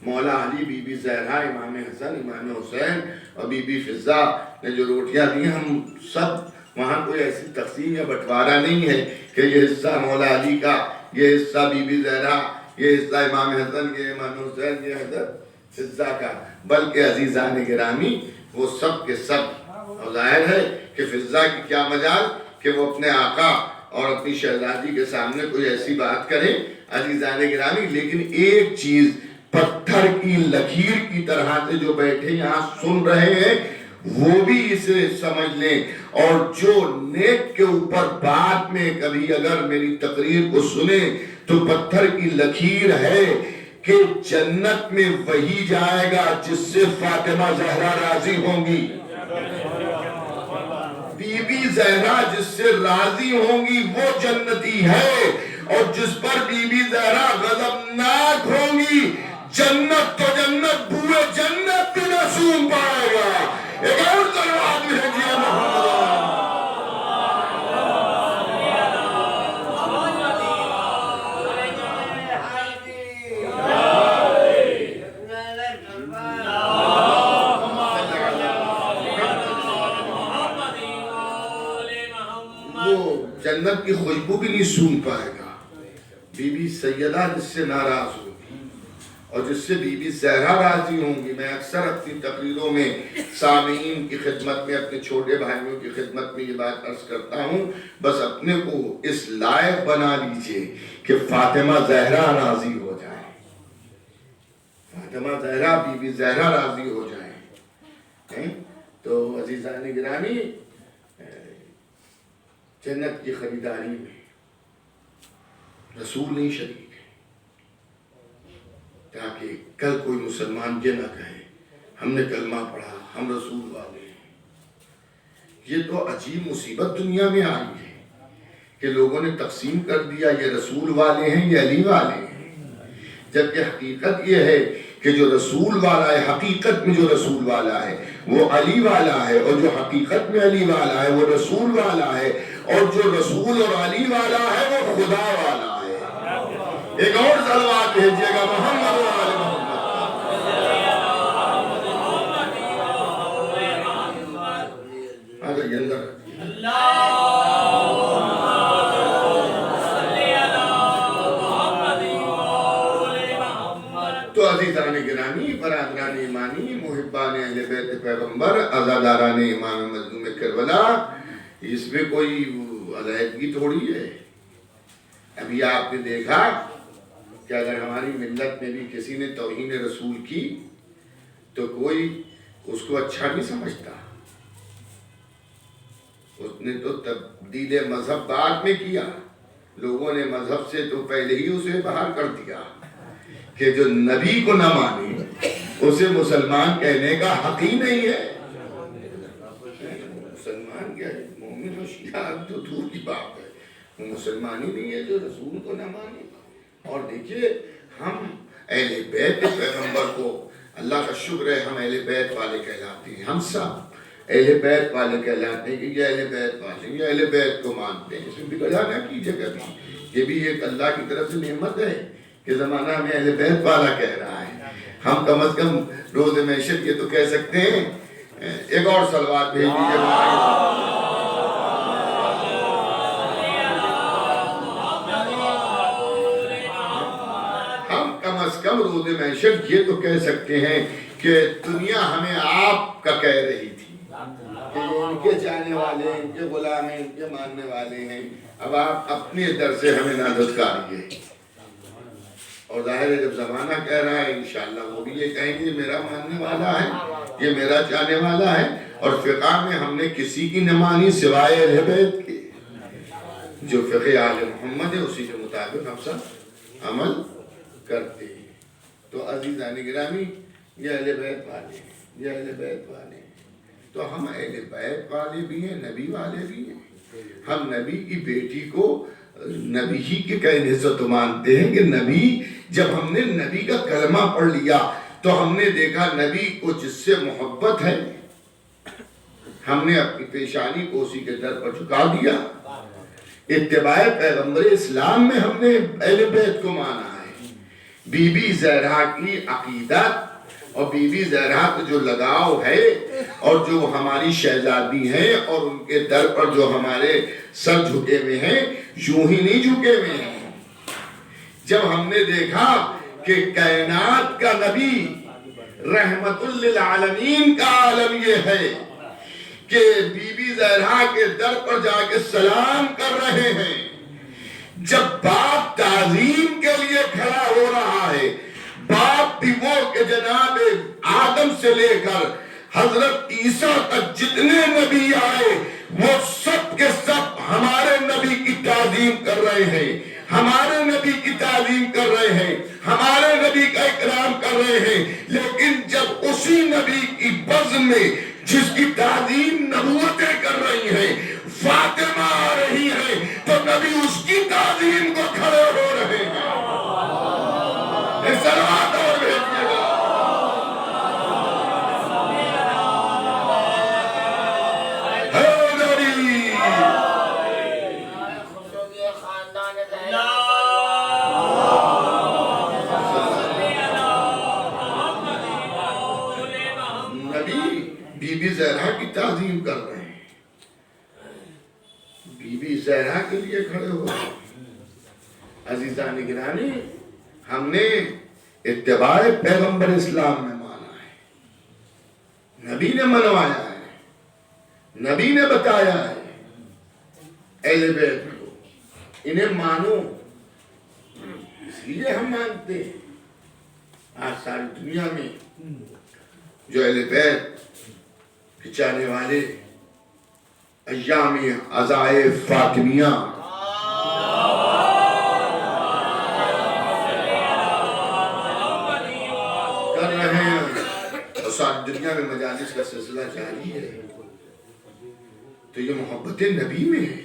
مولا علی، بی بی زہرا، امام حسن، امام حسین اور بی بی فضہ نے جو روٹیاں دی، ہم سب وہاں کوئی ایسی تقسیم یا بٹوارہ نہیں ہے کہ یہ حصہ مولا علی کا، یہ حصہ بی بی زہرا، یہ حصہ امام حسن، یہ امام حسین، یہ حضرت فضہ کا، بلکہ عزیزان گرامی وہ سب کے سب، اور ظاہر ہے کہ فضہ کی کیا مجال کہ وہ اپنے آقا اور اپنی شہزادی کے سامنے کوئی ایسی بات کریں عزیزان گرامی، لیکن ایک چیز پتھر کی لکیر کی طرح سے جو بیٹھے یہاں سن رہے ہیں وہ بھی اسے سمجھ لیں. اور جو نیک کے اوپر بعد میں کبھی اگر میری تقریر کو سنیں تو پتھر کی لکیر ہے کہ جنت میں وہی جائے گا جس سے فاطمہ زہرا راضی ہوں گی. بی بی زہرا جس سے راضی ہوں گی وہ جنتی ہے، اور جس پر بی بی زہرا غضبناک ہوں گی جنت تو جنت بوئے جنت بھی نہ سون پائے گا. ایک اور دروازہ بھیجیے محمد. جنت کی خوشبو بھی نہیں سون پائے گا. بی بی سیدہ جس سے ناراض ہوگی اور جس سے بی بی زہرا راضی ہوں گی. میں اکثر اپنی تقریروں میں سامعین کی خدمت میں، اپنے چھوٹے بھائیوں کی خدمت میں یہ بات عرض کرتا ہوں، بس اپنے کو اس لائق بنا لیجئے کہ فاطمہ زہرا راضی ہو جائے، فاطمہ زہرا بی بی زہرا راضی ہو جائیں. تو عزیزان گرامی، جنت کی خریداری میں رسول نہیں شریک ہے، تاکہ کل کوئی مسلمان یہ نہ کہے ہم نے کلمہ پڑھا ہم رسول والے ہیں. یہ تو عجیب مصیبت دنیا میں آئی ہے کہ لوگوں نے تقسیم کر دیا یہ رسول والے ہیں یہ علی والے ہیں، جبکہ حقیقت یہ ہے کہ جو رسول والا ہے، حقیقت میں جو رسول والا ہے وہ علی والا ہے، اور جو حقیقت میں علی والا ہے وہ رسول والا ہے، اور جو رسول اور علی والا ہے وہ خدا والا ہے. ایک اور صلوات بھیجیے گا محمد و آل محمد. آجائیے اندر. تو عزیزان گرامی، برادران ایمانی، محبان اہل بیت پیغمبر، عزاداران امام مظلوم کربلا، اس میں کوئی علیحدگی تھوڑی ہے. ابھی آپ نے دیکھا کہ اگر ہماری ملت میں بھی کسی نے توہین رسول کی تو کوئی اس کو اچھا نہیں سمجھتا. اس نے تو تبدیل مذہب بعد میں کیا، لوگوں نے مذہب سے تو پہلے ہی اسے باہر کر دیا کہ جو نبی کو نہ مانے اسے مسلمان کہنے کا حق ہی نہیں ہے. مسلمان کیا ہے؟ مومن و شیعہ تو دور کی بات ہے، وہ مسلمان ہی نہیں ہے جو رسول کو نہ مانے. اور دیکھیے ہم اہل بیت پیغمبر کو، اللہ کا شکر ہے ہم اہل بیت والے کہلاتے ہیں، ہم سب اہل بیت والے کہلاتے ہیں کہ یہ اہل بیت والے، یہ اہل بیت کو مانتے ہیں. اس میں بگڑا نہ کیجیے کبھی، یہ بھی ایک اللہ کی طرف سے نعمت ہے کہ زمانہ میں اہل بیت والا کہہ رہا ہے. ہم کم از کم روز معیشت یہ تو کہہ سکتے ہیں. ایک اور صلوات بھیج دیجیے. کم روز معیشت یہ تو کہہ سکتے ہیں کہ دنیا ہمیں آپ کا کہہ رہی تھی کہ ان کے چاہنے والے، ان کے غلام ہیں، ان کے ماننے والے ہیں. اب آپ اپنے در سے ہمیں نہ دھتکاریے. اور ظاہر ہے جب زمانہ کہہ رہا ہے انشاءاللہ وہ بھی یہ کہیں گے میرا ماننے والا ہے، یہ میرا چاہنے والا ہے. اور فقہ میں ہم نے کسی کی نہ مانی سوائے اہل بیت کے. جو فقہ آل محمد ہے اسی کے مطابق ہم سب عمل کرتے ہیں. تو عزیزان گرامی، یہ اہل بیت والے ہیں، یہ اہل بیت والے ہیں. تو ہم اہل بیت والے بھی ہیں، نبی والے بھی ہیں. ہم نبی کی بیٹی کو نبی ہی کے کہنے سے تو مانتے ہیں کہ نبی، جب ہم نے نبی کا کلمہ پڑھ لیا تو ہم نے دیکھا نبی کو جس سے محبت ہے ہم نے اپنی پیشانی کو اسی کے در پر جھکا دیا. اتباع پیغمبر اسلام میں ہم نے اہل بیت کو مانا ہے. بی بی زہرا کی عقیدت اور بی بی زہرا کا جو لگاؤ ہے اور جو ہماری شہزادی ہیں اور ان کے در پر جو ہمارے سر جھکے ہوئے ہیں، یوں ہی نہیں جھکے ہوئے ہیں. جب ہم نے دیکھا کہ کائنات کا نبی رحمت للعالمین کا عالم یہ ہے کہ بی بی زہرا کے در پر جا کے سلام کر رہے ہیں. جب باپ تعظیم کے لیے کھڑا ہو رہا ہے، باپ بھی وہ کہ جناب آدم سے لے کر حضرت عیسیٰ تک جتنے نبی آئے وہ سب کے سب ہمارے نبی کی تعظیم کر رہے ہیں، ہمارے نبی کی تعظیم کر رہے ہیں، ہمارے نبی کا اکرام کر رہے ہیں، لیکن جب اسی نبی کی بزم میں جس کی تعظیم نبوتیں کر رہی ہیں فاطمہ آ رہی ہے تو نبی اس کی تعظیم کو کھڑے ہو رہے ہیں۔ سلوات اور بھیجیے گا۔ بی بی زہرا کی تعظیم کر رہے ہیں، بی بی زہرا کے لیے کھڑے ہو۔ عزیزان گرامی، ہم نے اتباع پیغمبر اسلام میں مانا ہے، نبی نے منوایا ہے، نبی نے بتایا ہے اہل بیت کو انہیں مانو، اس لیے ہم مانتے ہیں۔ آج ساری دنیا میں جو اہل بیت کے چاہنے والے ایام عزائے فاطمیہ کر رہے ہیں اور ساری دنیا میں مجالس کا سلسلہ جاری ہے، تو یہ محبت نبی میں ہے۔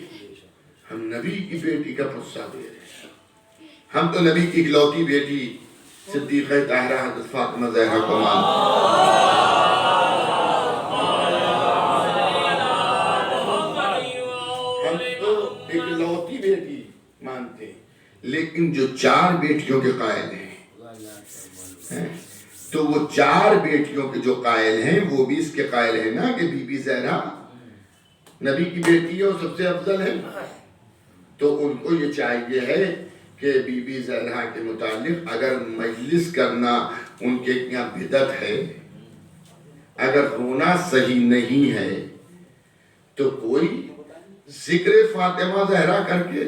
ہم نبی کی بیٹی کا پرسہ دے رہے ہیں، ہم تو نبی کی اکلوتی بیٹی صدیقہ طاہرہ حضرت فاطمہ زہرا کو مانتے ہیں، ہم تو اکلوتی بیٹی مانتے ہیں، لیکن جو 4 بیٹیوں کے قائل ہیں تو وہ 4 بیٹیوں کے جو قائل ہیں وہ بھی اس کے قائل ہیں نا کہ بی بی زہرا نبی کی بیٹی ہے اور سب سے افضل ہے، تو ان کو یہ چاہیے ہے کہ بی بی زہرا کے متعلق اگر مجلس کرنا ان کے یہاں بدعت ہے، اگر ہونا صحیح نہیں ہے، تو کوئی ذکر فاطمہ زہرا کر کے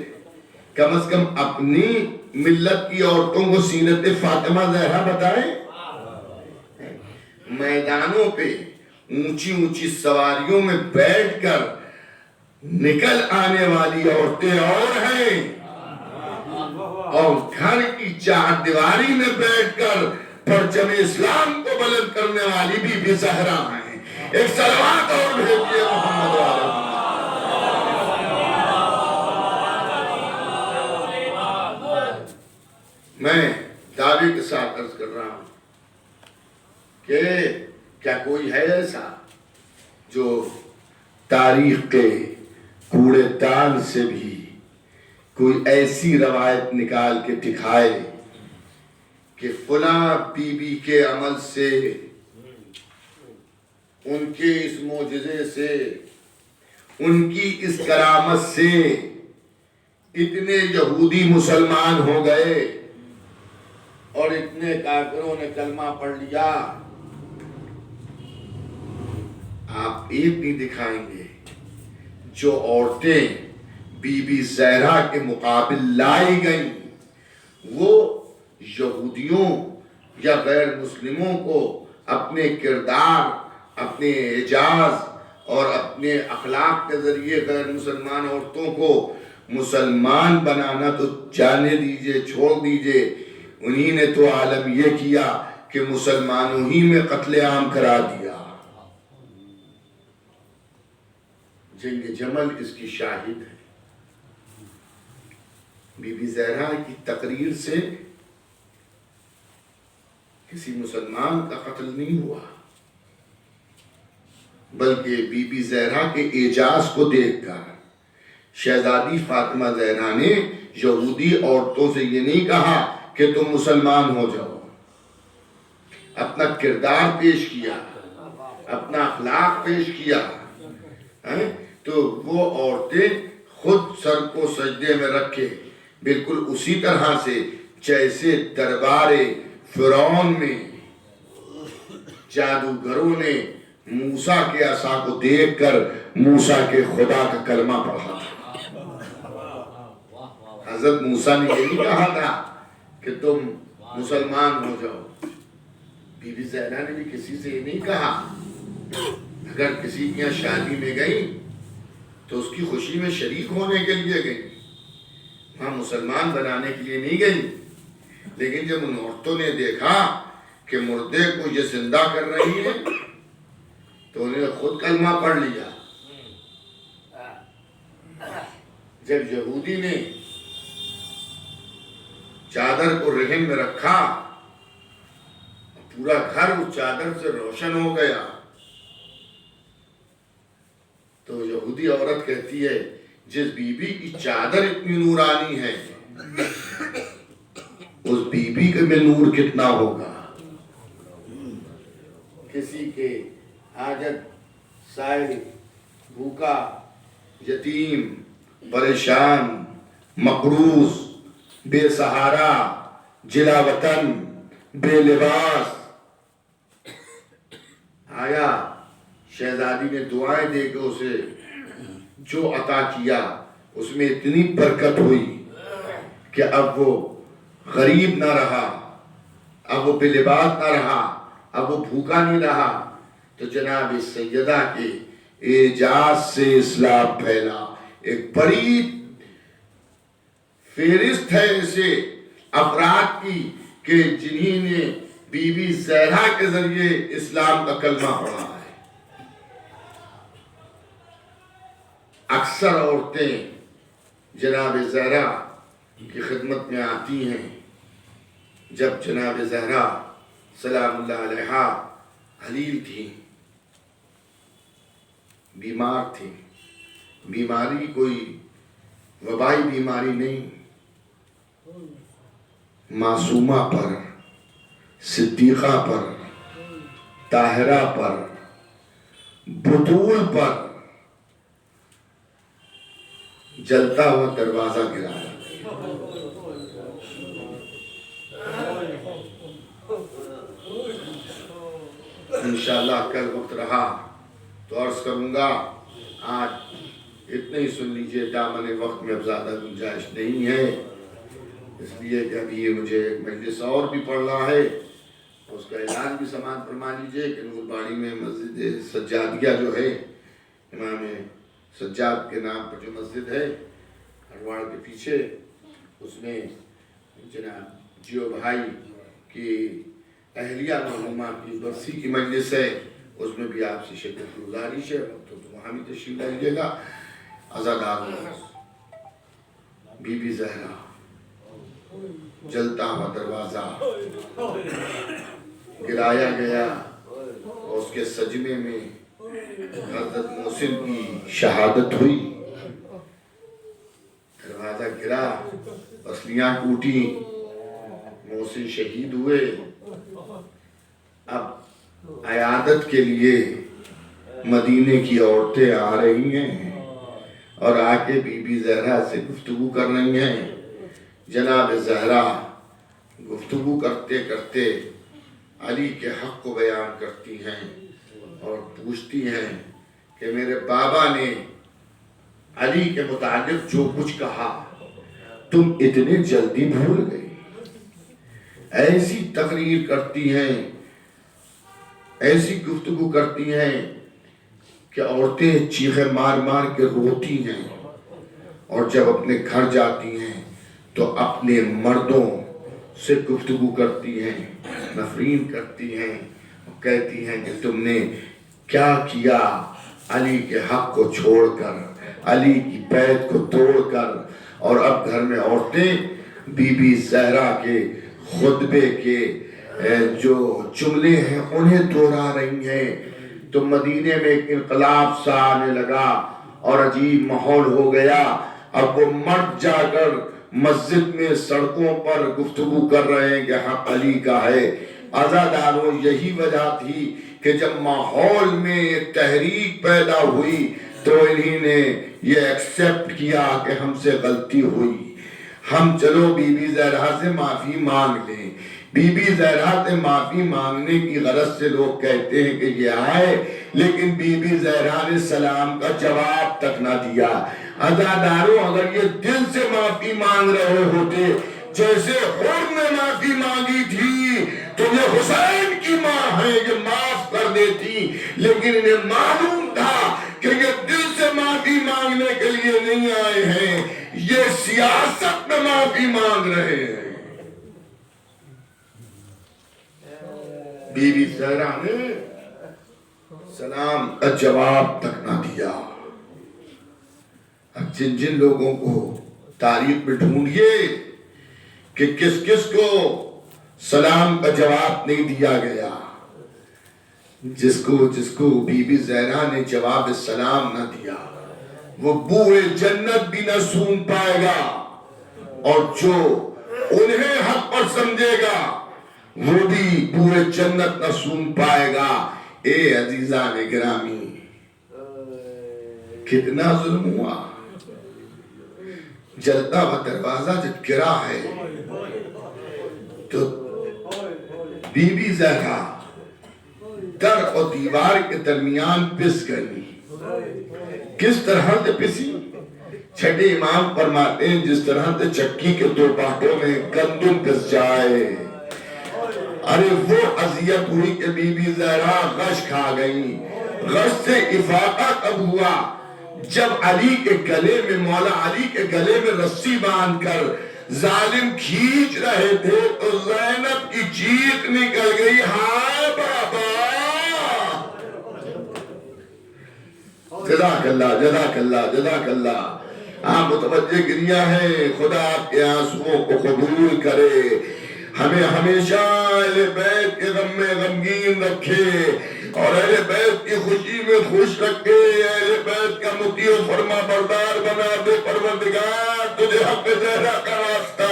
کم از کم اپنی ملت کی عورتوں کو سیرت فاطمہ زہرا بتائیں۔ میدانوں پہ اونچی اونچی سواریوں میں بیٹھ کر نکل آنے والی عورتیں اور ہیں، اور گھر کی 4 دیواری میں بیٹھ کر پرچم اسلام کو بلند کرنے والی بی بی زہرا ہیں۔ ایک صلوات اور بھیجیے محمد والے۔ میں دعوے کے ساتھ عرض کر رہا ہوں کہ کیا کوئی ہے ایسا جو تاریخ کے کوڑے دان سے بھی کوئی ایسی روایت نکال کے دکھائے کہ فلاں بی بی کے عمل سے، ان کے اس معجزے سے، ان کی اس کرامت سے اتنے یہودی مسلمان ہو گئے اور اتنے کافروں نے کلمہ پڑھ لیا؟ آپ ایک نہیں دکھائیں گے جو عورتیں بی بی زہرا کے مقابل لائی گئیں وہ یہودیوں یا غیر مسلموں کو اپنے کردار، اپنے اعجاز اور اپنے اخلاق کے ذریعے غیر مسلمان عورتوں کو مسلمان بنانا تو جانے دیجئے، چھوڑ دیجئے، انہی نے تو عالم یہ کیا کہ مسلمانوں ہی میں قتل عام کرا دیا۔ جنگ جمل اس کی شاہد ہے۔ بی بی زہرا کی تقریر سے کسی مسلمان کا قتل نہیں ہوا، بلکہ بی بی زہرا کے اعجاز کو دیکھ کر شہزادی فاطمہ زہرا نے یہودی عورتوں سے یہ نہیں کہا کہ تم مسلمان ہو جاؤ، اپنا کردار پیش کیا، اپنا اخلاق پیش کیا، تو وہ عورتیں خود سر کو سجدے میں رکھے بالکل اسی طرح سے جیسے دربار فرعون میں جادوگروں نے موسیٰ کے عصا کو دیکھ کر موسیٰ کے خدا کا کلمہ پڑھا تھا۔ حضرت موسیٰ نے یہی کہا تھا کہ تم مسلمان ہو جاؤ، بی بی زہرا نے بھی کسی سے یہ نہیں کہا اگر کسی کی یہاں شادی میں گئی تو اس کی خوشی میں شریک ہونے کے لیے گئی، وہاں مسلمان بنانے کے لیے نہیں گئی. لیکن جب ان عورتوں نے دیکھا کہ مردے کو یہ زندہ کر رہی ہے تو انہوں نے خود کلمہ پڑھ لیا. جب یہودی نے چادر کو رحم میں رکھا، پورا گھر اس چادر سے روشن ہو گیا، تو یہودی عورت کہتی ہے جس بی بی کی چادر اتنی نورانی ہے اس بی بی کے میں نور کتنا ہوگا. کسی کے حاجت سائل، بھوکا، یتیم، پریشان، مقروض، بے سہارا، جلا وطن، بے لباس آیا، شہزادی نے دعائیں دے کے اسے جو عطا کیا اس میں اتنی برکت ہوئی کہ اب وہ غریب نہ رہا، اب وہ بے لباس نہ رہا، اب وہ بھوکا نہیں رہا. تو جناب سیدہ کے اعجاز سے اسلام پھیلا. ایک بڑی فہرست ہے ایسے افراد کی کہ جنہی نے بی بی زہرا کے ذریعے اسلام کا کلمہ پڑھا ہے. اکثر عورتیں جناب زہرا کی خدمت میں آتی ہیں. جب جناب زہرا سلام اللہ علیہا حلیل تھی، بیمار تھی، بیماری کوئی وبائی بیماری نہیں، معصومہ پر، صدیقہ پر، طاہرہ پر، بطول پر جلتا ہوا دروازہ گرایا. انشاءاللہ کل وقت رہا تو عرض کروں گا، آج اتنے ہی سن لیجئے، دامن وقت میں اب زیادہ گنجائش نہیں ہے، اس لیے کہ ابھی مجھے مجلس اور بھی پڑھنا ہے. اس کا اعلان بھی سماعت فرما لیجئے کہ نور باڑی میں مسجد سجادیہ جو ہے، امام سجاد کے نام پر جو مسجد ہے ہرواڑ کے پیچھے، اس میں جناب جیو بھائی کی اہلیہ مرحومہ کی برسی کی مجلس ہے، اس میں بھی آپ سے شرکت کی گزارش ہے. تو وہاں بھی تشریف لائیے گا. عزادار بی بی زہرا، جلتا ہوا دروازہ گرایا گیا اور اس کے سجمے میں حضرت محسن کی شہادت ہوئی. دروازہ گرا، پسلیاں ٹوٹی، محسن شہید ہوئے. اب عیادت کے لیے مدینے کی عورتیں آ رہی ہیں اور آ کے بی بی زہرا سے گفتگو کر رہی ہیں. جناب زہرا گفتگو کرتے کرتے علی کے حق کو بیان کرتی ہیں اور پوچھتی ہیں کہ میرے بابا نے علی کے متعلق جو کچھ کہا تم اتنے جلدی بھول گئی. ایسی تقریر کرتی ہیں، ایسی گفتگو کرتی ہیں کہ عورتیں چیخیں مار مار کے روتی ہیں، اور جب اپنے گھر جاتی ہیں تو اپنے مردوں سے گفتگو کرتی ہیں، نفرین کرتی ہیں اور کہتی ہیں کہ تم نے کیا کیا علی کے حق کو چھوڑ کر، علی کی بیعت کو توڑ کر. اور اب گھر میں عورتیں بی بی زہرا کے خطبے کے جو جملے ہیں انہیں دوہرا رہی ہیں. تو مدینے میں ایک انقلاب سا آنے لگا اور عجیب ماحول ہو گیا. اب وہ مرد جا کر مسجد میں سڑکوں پر گفتگو کر رہے ہیں کہ حق علی کا ہے. عزاداروں یہی وجہ تھی کہ جب ماحول میں ایک تحریک پیدا ہوئی تو انہی نے یہ ایکسپٹ کیا کہ ہم سے غلطی ہوئی، ہم چلو بی بی زہرا سے معافی مانگ لیں. بی بی زہرا سے معافی مانگنے کی غرض سے لوگ کہتے ہیں کہ یہ آئے، لیکن بی بی زہرا نے سلام کا جواب تک نہ دیا. عزاداروں اگر یہ دل سے معافی مانگ رہے ہوتے جیسے حر نے معافی مانگی تھی تو یہ حسین کی ماں ہے، یہ معاف کر دے رہے تھی، لیکن انہیں معلوم تھا کہ یہ دل سے معافی مانگنے کے لیے نہیں آئے ہیں، یہ سیاست میں معافی مانگ رہے ہیں۔ بی بی زہرا نے سلام کا جواب تک نہ دیا۔ اب جن جن لوگوں کو تاریخ میں ڈھونڈیے کہ کس کس کو سلام کا جواب نہیں دیا گیا، جس کو بی بی زہرا نے جواب سلام نہ دیا وہ بوئے جنت بھی نہ سون پائے گا، اور جو انہیں حق پر سمجھے گا وہ بھی بوئے جنت نہ سون پائے گا۔ اے عزیزان گرامی، کتنا ظلم ہوا۔ جلتا ہوا دروازہ جب گرا ہے تو بی بی زہرا در اور دیوار کے درمیان پس گئی۔ کس طرح سے پسی؟ چھٹے امام فرماتے ہیں جس طرح سے چکی کے دو پاٹوں میں گندم پس جائے۔ ارے وہ اذیت ہوئی کہ بی بی زہرا غش کھا گئی۔ غش سے افاقہ کب ہوا؟ جب علی کے گلے میں، مولا علی کے گلے میں رسی باندھ کر ظالم کھینچ رہے تھے تو زینب کی چیخ نکل گئی، ہائے بابا۔ جزاک اللہ، جزاک اللہ، جزاک اللہ۔ آپ متوجہ گریہ ہیں، خدا آپ کے آنسوؤں کو قبول کرے، ہمیں ہمیشہ اہل بیت کے غم میں غمگین رکھے اور اہل بیت کی خوشی میں خوش رکھے، اہل بیت کا مطیع و فرما بردار بنا دے پروردگار تجھے حق زہرا کا راستہ۔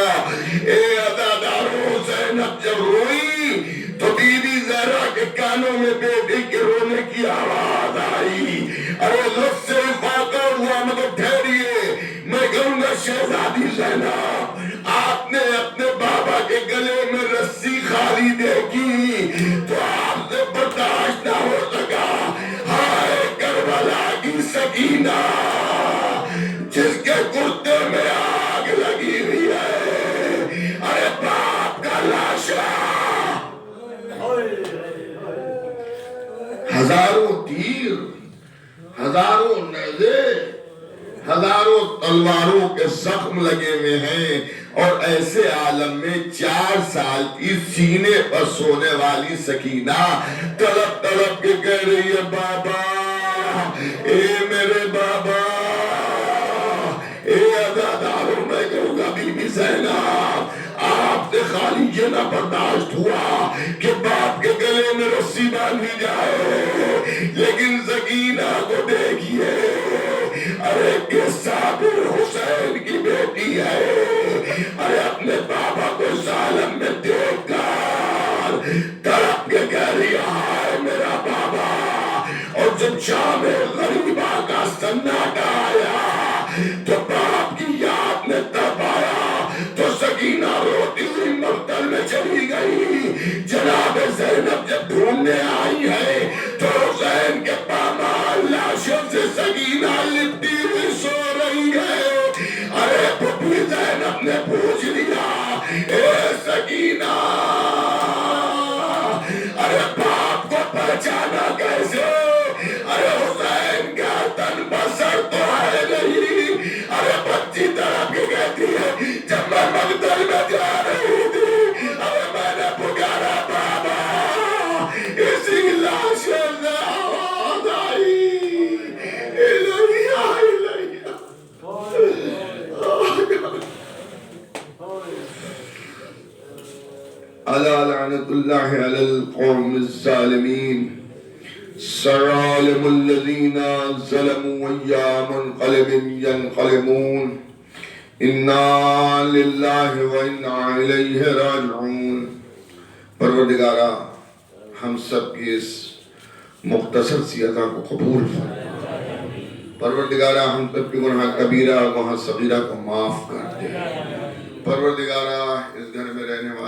اے عزاداروں، زینب جب روئی تو بی بی زہرا کے کانوں میں بیٹے کے رونے کی آواز آئی۔ ارے لفظ سے افاقہ ہوا، مگر ٹھہریے، میں کہوں گا شہزادی زینب، آپ نے اپنے بابا کے گلے میں رسی خالی دیکھی تو آپ سے برداشت نہ ہو سکا۔ ہائے کربلا کی سکینہ جس کے کرتے میں آگ لگی ہوئی ہے، ارے باپ کا لاشا، ہزاروں تیر، ہزاروں نیزے، ہزاروں تلواروں کے زخم لگے ہوئے ہیں، اور ایسے عالم میں 4 سال کی سینے پر سونے والی سکینہ تڑپ تڑپ کے کہہ رہی ہے، بابا، اے میرے بابا، اے عزاداروں، میں کہوں گا بی بی زینب، آپ سے خالی یہ نہ برداشت ہوا کہ باپ کے گلے میں رسی باندھی جائے، لیکن سکینہ کو دیکھیے، ارے کہ صابر حسین کی بیٹی ہے، ارے اپنے بابا کو ظالم میں دیکھ کر تڑپ کے کہہ رہی ہے، میرا بابا۔ اور جب شام غریبہ کا سناٹا آیا تو باپ کی یاد میں تب آیا تو سکینہ روتی ہوئی مقتل میں چلی گئی۔ جناب زینب جب ڈھونڈنے آئی ہے تو حسین کے پامال لاشوں سے سکینہ لپٹی ہوئی سو رہی ہے۔ ارے پھوپھی زینب نے پوچھ لیا، اے سکینہ، ارے باپ کو پہچانا کیسے؟ ارے حسین کا تن بسر تو ہے نہیں۔ ارے بچی طرف کی کہتی ہے، جب میں مقتل میں جا رہی تھی، ارے میں نے پکارا بابا، اسی لاشوں سے آواز آئی، الہیہ الہیہ۔ الا لعنت اللہ علی القوم الظالمین، سيعلم الذين ظلموا أيام منقلب ينقلبون، إنا لله وإنا إليه راجعون۔ پروردگارہ، ہم سب کی اس مختصر سی عطا کو قبول فرما۔ پروردگارہ، ہم سب کی گناہ کبیرہ گناہ صغیرہ کو معاف کر دے۔ پروردگارہ، اس گھر میں رہنے والے